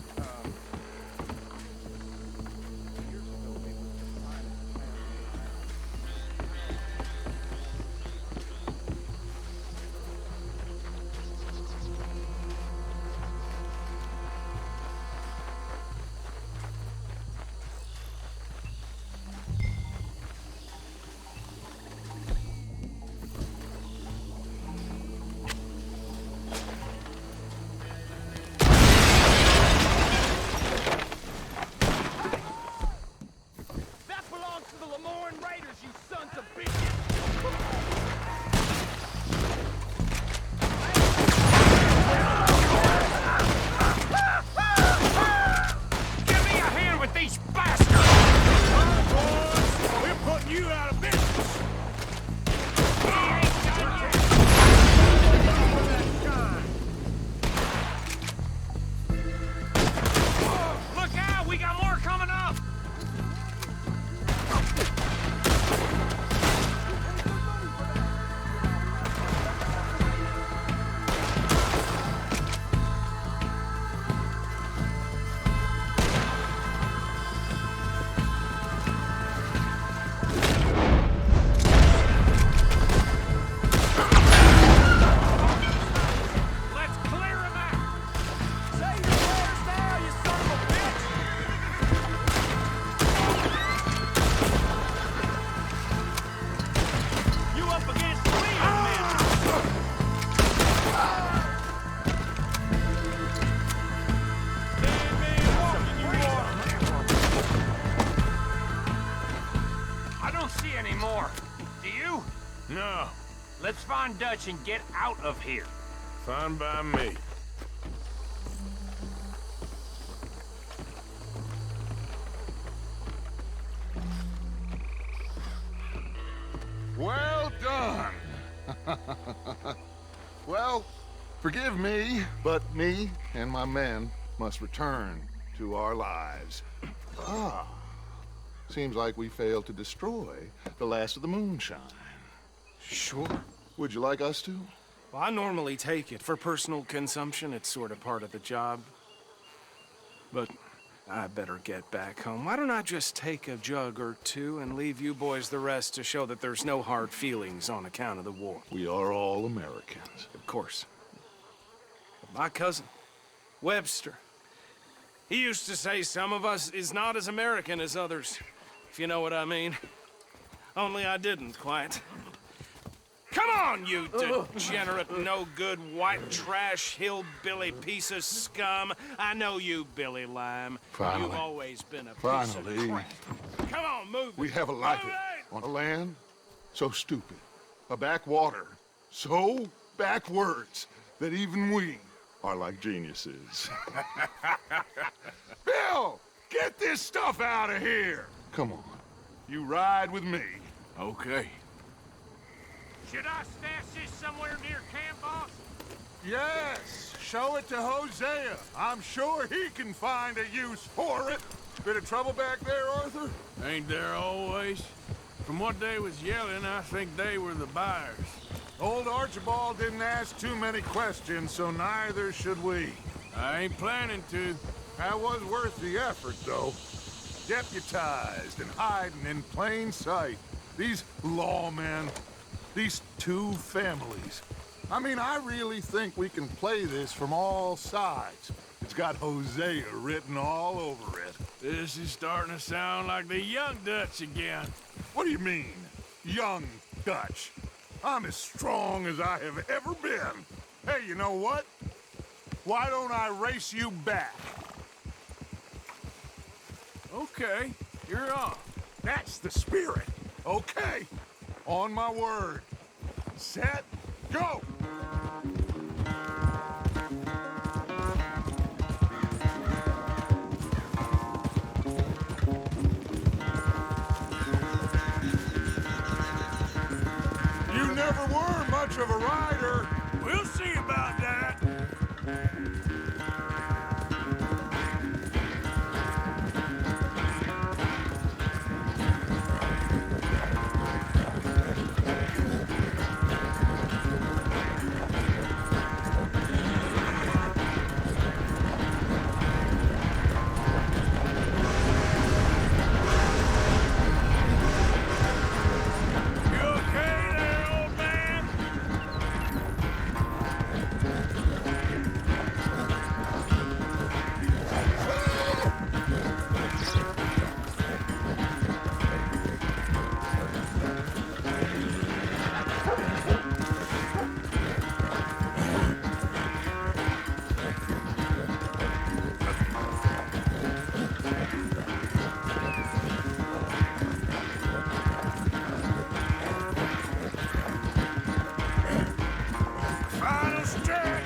Speaker 8: That belongs to the Lemoyne Raiders, you sons of bitches!
Speaker 20: Give me a hand with these bastards!
Speaker 2: We're putting you out of business.
Speaker 20: Look out! We got more coming up! Let's clear them out!
Speaker 8: Say your prayers now, you son of a bitch! You up against me, man!
Speaker 20: I don't see any more. Do you?
Speaker 2: No,
Speaker 20: Let's find Dutch and get out of here.
Speaker 2: fine by me.
Speaker 15: Well done. Well, forgive me, but me and my men must return to our lives. Ah, seems like we failed to destroy the last of the moonshine.
Speaker 16: Sure.
Speaker 15: Would you like us to?
Speaker 16: Well, I normally take it. For personal consumption, it's sort of part of the job. But I better get back home. Why don't I just take a jug or two and leave you boys the rest to show that there's no hard feelings on account of the war?
Speaker 15: We are all Americans.
Speaker 16: Of course. My cousin, Webster, he used to say some of us is not as American as others, if you know what I mean. Only I didn't quite. Come on, you degenerate, no-good, white trash, hillbilly piece of scum. I know you, Billy Lime.
Speaker 15: Finally.
Speaker 16: You've always been a piece
Speaker 15: Finally.
Speaker 16: of crap. Come on, move
Speaker 15: We
Speaker 16: it.
Speaker 15: have a life
Speaker 16: Move it!
Speaker 15: on a land so stupid, a backwater so backwards that even we are like geniuses. Bill, get this stuff out of here. Come on, you ride with me.
Speaker 2: Okay.
Speaker 20: Should I stash this somewhere near camp, boss?
Speaker 15: Yes, show it to Hosea. I'm sure he can find a use for it. Bit of trouble back there, Arthur?
Speaker 2: Ain't there always? From what they was yelling, I think they were the buyers.
Speaker 15: Old Archibald didn't ask too many questions, so neither should we.
Speaker 2: I ain't planning to.
Speaker 15: That was worth the effort, though. Deputized and hiding in plain sight. These lawmen, these two families. I mean, I really think we can play this from all sides. It's got Hosea written all over it.
Speaker 2: This is starting to sound like the young Dutch again.
Speaker 15: What do you mean, young Dutch? I'm as strong as I have ever been. Hey, you know what? Why don't I race you back?
Speaker 2: Okay, you're on.
Speaker 15: That's the spirit. Okay, on my word. Set, go! much of a rider.
Speaker 2: We'll see about that. Final stretch.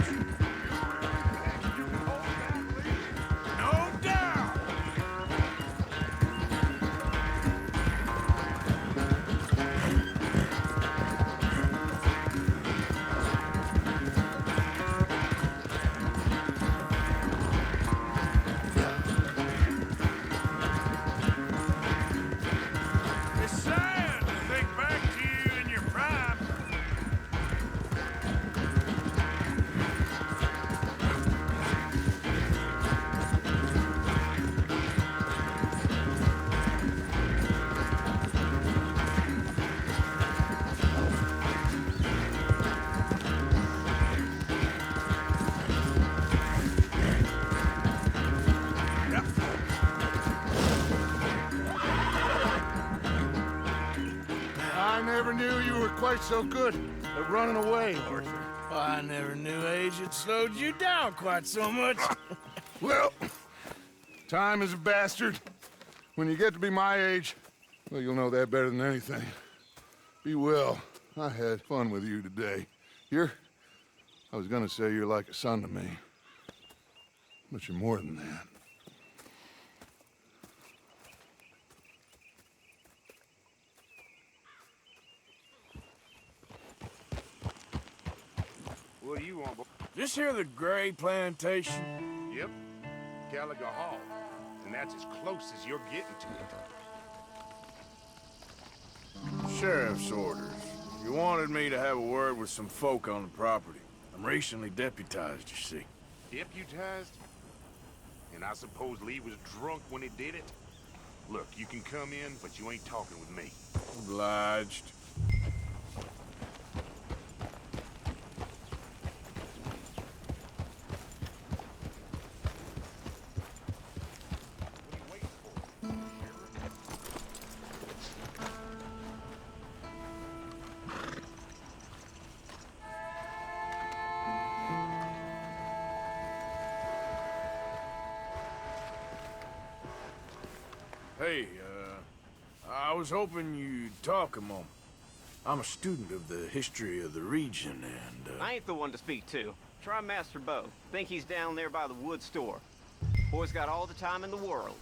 Speaker 2: No doubt. It's sad to think back to you in your prime.
Speaker 15: I never knew you were quite so good at running away, Arthur.
Speaker 2: I never knew age had slowed you down quite so much.
Speaker 15: Well, time is a bastard. When you get to be my age, well, you'll know that better than anything. Be well. I had fun with you today. I was gonna say you're like a son to me, but you're more than that.
Speaker 4: What do you want, boy?
Speaker 2: This here the Gray Plantation?
Speaker 4: Yep, Gallagher Hall. And that's as close as you're getting to it.
Speaker 2: Sheriff's orders. You wanted me to have a word with some folk on the property. I'm recently deputized, you see.
Speaker 4: Deputized? And I suppose Lee was drunk when he did it? Look, you can come in, but you ain't talking with me.
Speaker 2: Obliged. Hey, I was hoping you'd talk a moment. I'm a student of the history of the region, and,
Speaker 21: I ain't the one to speak to. Try Master Bo. Think he's down there by the wood store. Boy's got all the time in the world.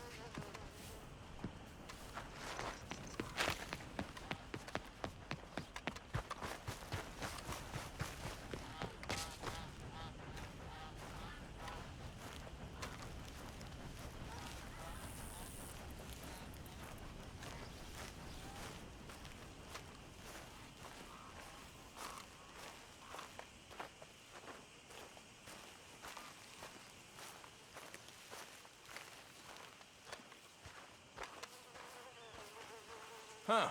Speaker 2: Huh.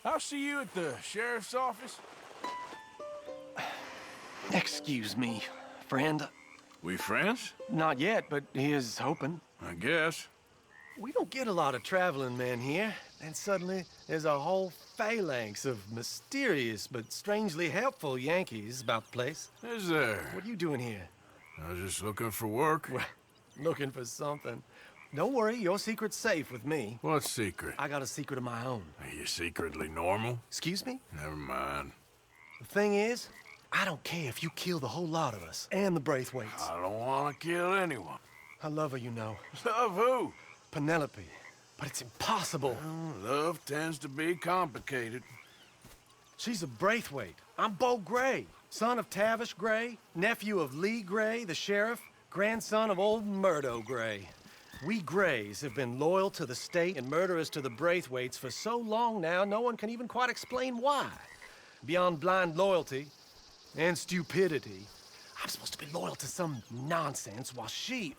Speaker 2: I'll see you at the sheriff's office.
Speaker 10: Excuse me, friend.
Speaker 2: We friends?
Speaker 10: Not yet, but he is hoping.
Speaker 2: I guess.
Speaker 3: We don't get a lot of traveling men here, and suddenly there's a whole phalanx of mysterious but strangely helpful Yankees about the place.
Speaker 2: Is there?
Speaker 3: What are you doing here?
Speaker 2: I was just looking for work.
Speaker 3: Well, looking for something. Don't worry, your secret's safe with me.
Speaker 2: What secret?
Speaker 3: I got a secret of my own.
Speaker 2: Are you secretly normal?
Speaker 3: Excuse me?
Speaker 2: Never mind.
Speaker 3: The thing is, I don't care if you kill the whole lot of us, and the Braithwaites.
Speaker 2: I don't want to kill anyone.
Speaker 3: I love her, you know.
Speaker 2: Love who?
Speaker 3: Penelope. But it's impossible.
Speaker 2: Well, love tends to be complicated.
Speaker 7: She's a Braithwaite. I'm Bo Gray, son of Tavish Gray, nephew of Lee Gray, the sheriff, grandson of old Murdo Gray. We Grays have been loyal to the state and murderers to the Braithwaites for so long now, no one can even quite explain why. Beyond blind loyalty and stupidity, I'm supposed to be loyal to some nonsense while she's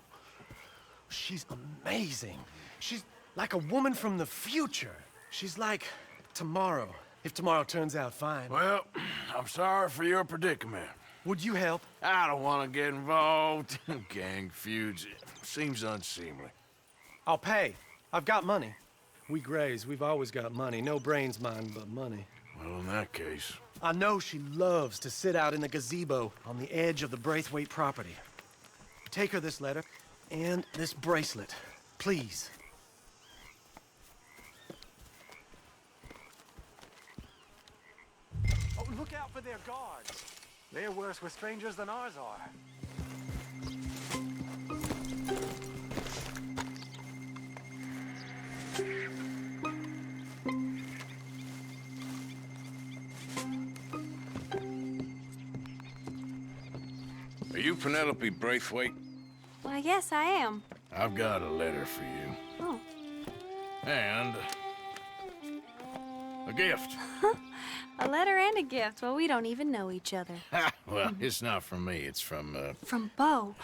Speaker 7: amazing. She's like a woman from the future. She's like tomorrow, if tomorrow turns out fine.
Speaker 2: Well, I'm sorry for your predicament.
Speaker 7: Would you help?
Speaker 2: I don't want to get involved in gang feuds. It seems unseemly.
Speaker 7: I'll pay. I've got money. We Grays, we've always got money. No brains, mind, but money.
Speaker 2: Well, in that case...
Speaker 7: I know she loves to sit out in the gazebo on the edge of the Braithwaite property. Take her this letter and this bracelet, please. Oh, look out for their guards. They're worse with strangers than ours are.
Speaker 2: Are you Penelope Braithwaite?
Speaker 22: Why, yes, I am.
Speaker 2: I've got a letter for you.
Speaker 22: Oh.
Speaker 2: And... a gift.
Speaker 22: A letter and a gift. Well, we don't even know each other.
Speaker 2: Well, it's not from me. It's from,
Speaker 22: From Bo.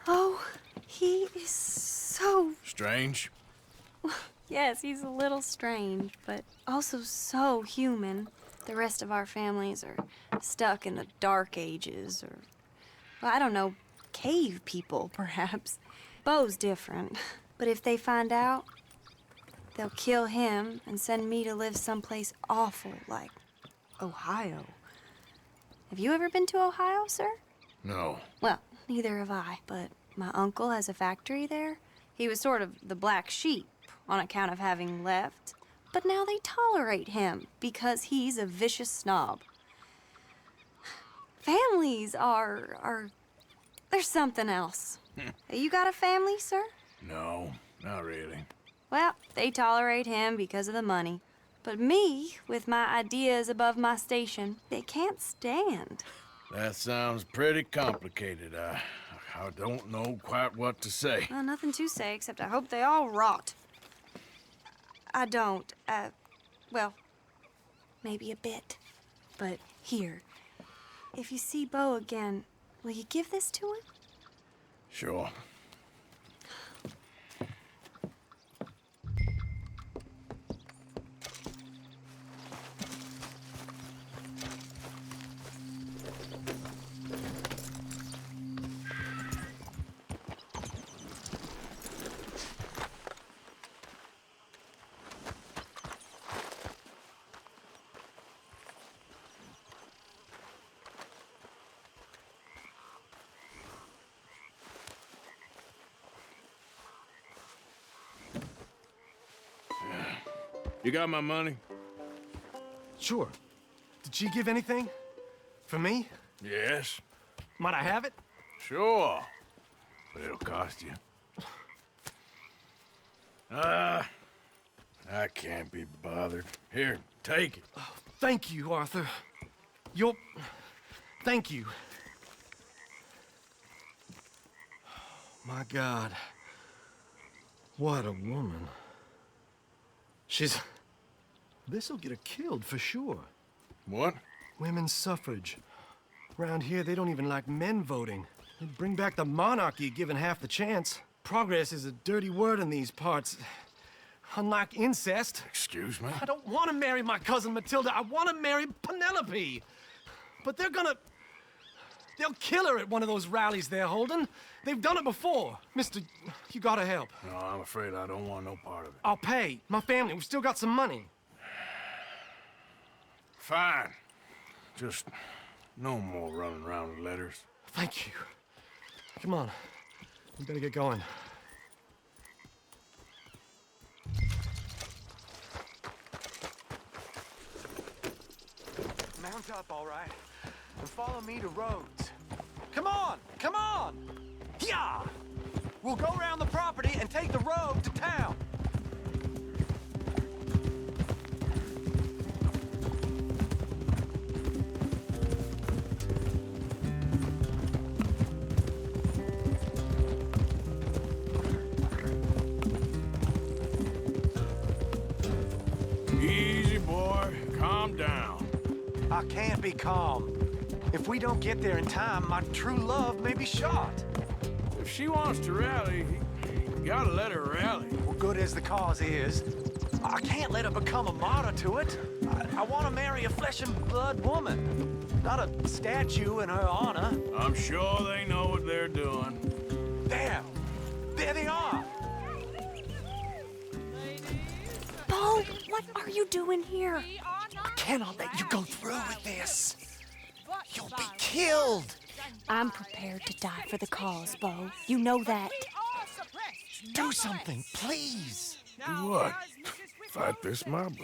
Speaker 22: Oh, he is so...
Speaker 2: Strange?
Speaker 22: Yes, he's a little strange, but also so human. The rest of our families are stuck in the Dark Ages, or... well, I don't know, cave people, perhaps. Bo's different. But if they find out, they'll kill him and send me to live someplace awful like Ohio. Have you ever been to Ohio, sir?
Speaker 2: No.
Speaker 22: Well, neither have I, but my uncle has a factory there. He was sort of the black sheep on account of having left. But now they tolerate him because he's a vicious snob. Families are there's something else. You got a family, sir?
Speaker 2: No, not really.
Speaker 22: Well, they tolerate him because of the money. But me, with my ideas above my station, they can't stand.
Speaker 2: That sounds pretty complicated. I don't know quite what to say.
Speaker 22: Well, nothing to say, except I hope they all rot. I don't, well, maybe a bit. But here, if you see Bo again, will you give this to him?
Speaker 2: Sure. You got my money?
Speaker 7: Sure. Did she give anything? For me?
Speaker 2: Yes.
Speaker 7: Might I have it?
Speaker 2: Sure. But it'll cost you. I can't be bothered. Here, take it.
Speaker 7: Oh, thank you, Arthur. Thank you. My God. What a woman. This'll get her killed for sure.
Speaker 2: What?
Speaker 7: Women's suffrage. Around here, they don't even like men voting. They'd bring back the monarchy given half the chance. Progress is a dirty word in these parts. Unlike incest.
Speaker 2: Excuse me?
Speaker 7: I don't want to marry my cousin Matilda. I want to marry Penelope. But they'll kill her at one of those rallies they're holding. They've done it before. Mister, you gotta help.
Speaker 2: No, I'm afraid I don't want no part of it.
Speaker 7: I'll pay. My family, we've still got some money.
Speaker 2: Fine. Just no more running around with letters.
Speaker 7: Thank you. Come on. We better get going. Mount up, all right, and follow me to Rhodes. Come on! Come on! Yeah! We'll go around the property and take the road to town. I can't be calm. If we don't get there in time, my true love may be shot.
Speaker 2: If she wants to rally, you gotta let her rally.
Speaker 7: Well, good as the cause is, I can't let her become a martyr to it. I want to marry a flesh and blood woman, not a statue in her honor.
Speaker 2: I'm sure they know what they're doing.
Speaker 7: There they are.
Speaker 22: Bo, what are you doing here?
Speaker 7: I cannot let you go through with this. You'll be killed.
Speaker 22: I'm prepared to die for the cause, Bo. You know that.
Speaker 7: Do something, please.
Speaker 2: Do what? Fight this mob?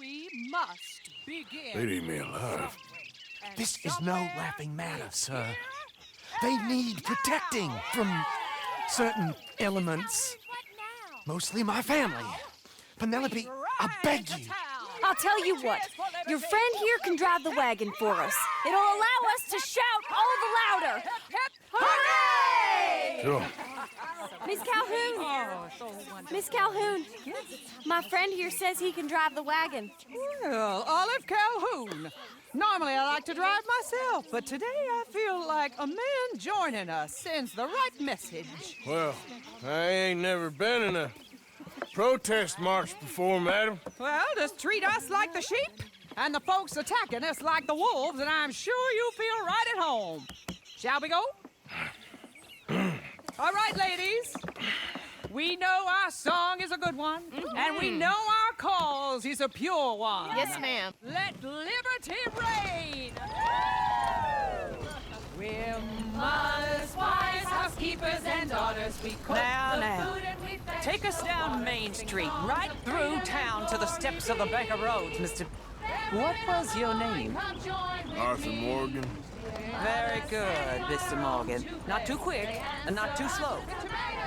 Speaker 5: We must begin.
Speaker 2: They'd eat me alive.
Speaker 7: This is no laughing matter, sir. They need protecting from certain elements. Mostly my family. Penelope, I beg you.
Speaker 22: I'll tell you what. Your friend here can drive the wagon for us. It'll allow us to shout all the louder. Hooray!
Speaker 2: Sure.
Speaker 22: Miss Calhoun. Miss Calhoun. My friend here says he can drive the wagon.
Speaker 5: Well, Olive Calhoun. Normally I like to drive myself, but today I feel like a man joining us sends the right message.
Speaker 2: Well, I ain't never been in a protest march before, madam.
Speaker 5: Well, just treat us like the sheep, and the folks attacking us like the wolves, and I'm sure you feel right at home. Shall we go? All right, ladies. We know our song is a good one, and we know our cause is a pure one.
Speaker 9: Yes, ma'am.
Speaker 5: Let liberty reign! We're mothers, wives, housekeepers, and daughters. We cook the food and we fetch.
Speaker 10: Take us down Main Street, right through town to the steps of the Baker Roads, Mr. What was your name?
Speaker 2: Arthur Morgan.
Speaker 10: Very good, Mr. Morgan. Not too quick and not too slow.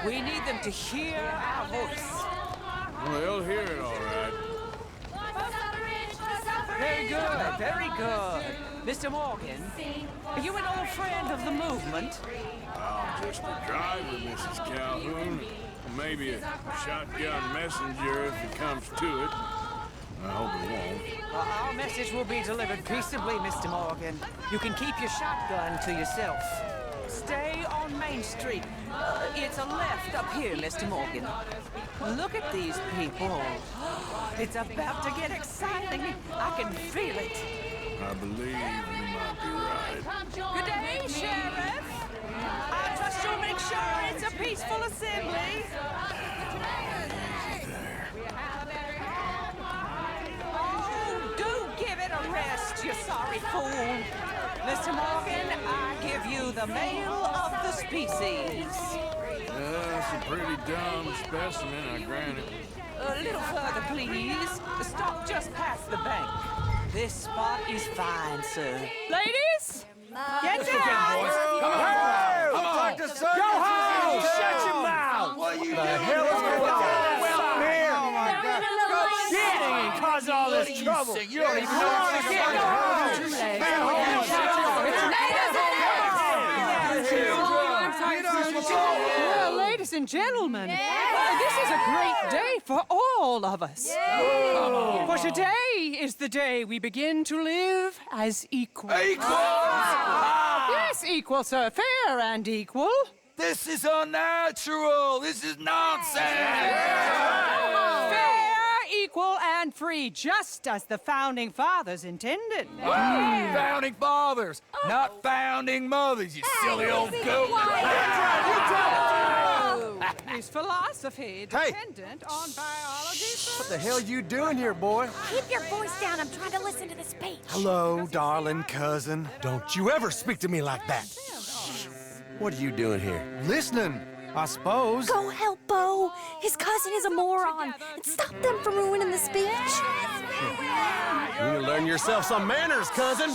Speaker 10: We need them to hear our voice.
Speaker 2: Well, they'll hear it all right.
Speaker 10: Very good, very good. Mr. Morgan, are you an old friend of the movement?
Speaker 2: I'm just a driver, Mrs. Calhoun. Maybe a shotgun messenger if it comes to it. I hope it won't.
Speaker 10: Well, our message will be delivered peaceably, Mr. Morgan. You can keep your shotgun to yourself. Stay on Main Street. It's a left up here, Mr. Morgan. Look at these people. It's about to get exciting. I can feel it.
Speaker 2: I believe you might be right.
Speaker 10: Good day, Sheriff. I trust you'll make sure it's a peaceful assembly. Oh, do give it a rest, you sorry fool. Mr. Morgan, I give you the male of the species.
Speaker 2: That's a pretty dumb specimen, I grant it.
Speaker 10: A little further, please. Stop just past the bank. This spot is fine, sir.
Speaker 5: Ladies, get down!
Speaker 8: Come on! Come on! Go home! Shut your mouth! What the hell is going on here? Oh my God! Shit! And cause all this trouble. You don't even know what you're
Speaker 5: Well, ladies and gentlemen, this is a great day for all of us. For today is the day we begin to live as equals. Yes, equal, sir. Fair and equal.
Speaker 8: This is unnatural. This is nonsense.
Speaker 5: Fair, equal, and free, just as the Founding Fathers intended.
Speaker 8: Founding fathers, not founding mothers, you silly old goat.
Speaker 5: Is philosophy dependent on biology?
Speaker 7: What the hell you doing here, boy?
Speaker 22: Keep your voice down. I'm trying to listen to the speech.
Speaker 7: Hello, darling cousin. Don't you ever speak to me like that.
Speaker 17: What are you doing here?
Speaker 7: Listening, I suppose.
Speaker 22: Go help Bo. His cousin is a moron. And stop them from ruining the speech.
Speaker 17: You need to learn yourself some manners, cousin.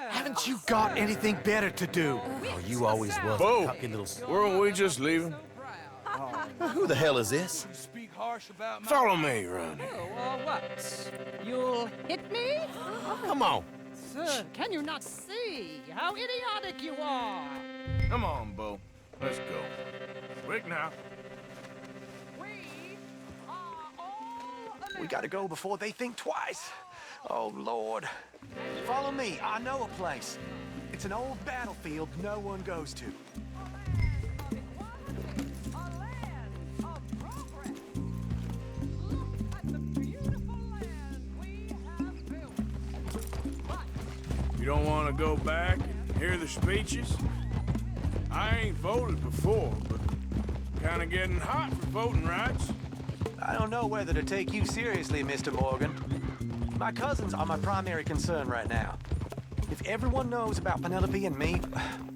Speaker 7: Haven't you got anything better to do?
Speaker 17: Oh, you always was
Speaker 2: Bo,
Speaker 17: a cocky little...
Speaker 2: weren't we just leaving?
Speaker 17: Who the hell is this?
Speaker 2: Follow me around here.
Speaker 5: What? You'll hit me?
Speaker 17: Come on.
Speaker 5: Sir, can you not see how idiotic you are?
Speaker 2: Come on, Bo. Let's go. Quick now.
Speaker 7: We gotta go before they think twice.
Speaker 9: Oh, Lord. Follow me. I know a place. It's an old battlefield no one goes to.
Speaker 2: You don't want to go back and hear the speeches? I ain't voted before, but kind of getting hot for voting rights.
Speaker 9: I don't know whether to take you seriously, Mr. Morgan. My cousins are my primary concern right now. If everyone knows about Penelope and me...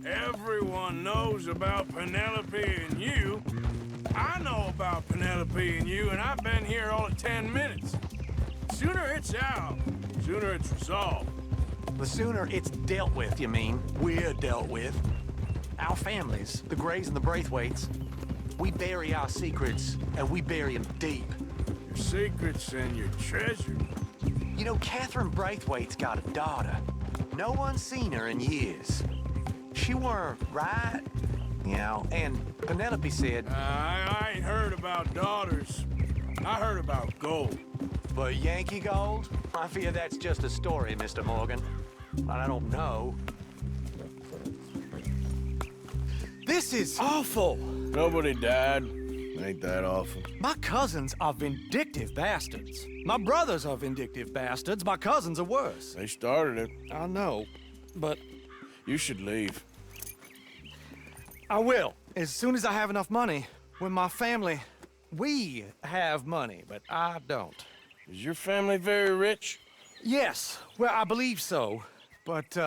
Speaker 2: Everyone knows about Penelope and you. I know about Penelope and you, and I've been here all of 10 minutes. Sooner it's out, sooner it's resolved.
Speaker 9: The sooner it's dealt with, you mean? We're dealt with. Our families, the Grays and the Braithwaites, we bury our secrets, and we bury them deep.
Speaker 2: Your secrets and your treasure.
Speaker 9: You know, Catherine Braithwaite's got a daughter. No one's seen her in years. She weren't right, you know, and Penelope said...
Speaker 2: I ain't heard about daughters. I heard about gold.
Speaker 9: But Yankee gold? I fear that's just a story, Mr. Morgan. I don't know. This is awful.
Speaker 2: Nobody died. Ain't that awful?
Speaker 9: My cousins are vindictive bastards. My brothers are vindictive bastards. My cousins are worse.
Speaker 2: They started it.
Speaker 9: I know, but...
Speaker 2: You should leave.
Speaker 9: I will, as soon as I have enough money. When my family... We have money, but I don't.
Speaker 2: Is your family very rich?
Speaker 9: Yes, well, I believe so. But,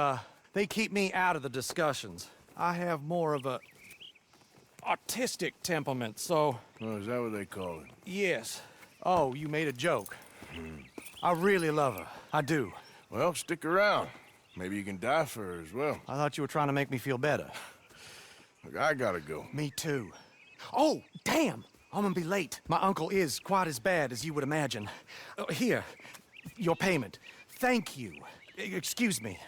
Speaker 9: they keep me out of the discussions. I have more of a... artistic temperament, so...
Speaker 2: Oh, is that what they call it?
Speaker 9: Yes. Oh, you made a joke. I really love her. I do.
Speaker 2: Well, stick around. Maybe you can die for her as well.
Speaker 9: I thought you were trying to make me feel better.
Speaker 2: Look, I gotta go.
Speaker 9: Me too. Oh, damn! I'm gonna be late. My uncle is quite as bad as you would imagine. Here, your payment. Thank you. Excuse me.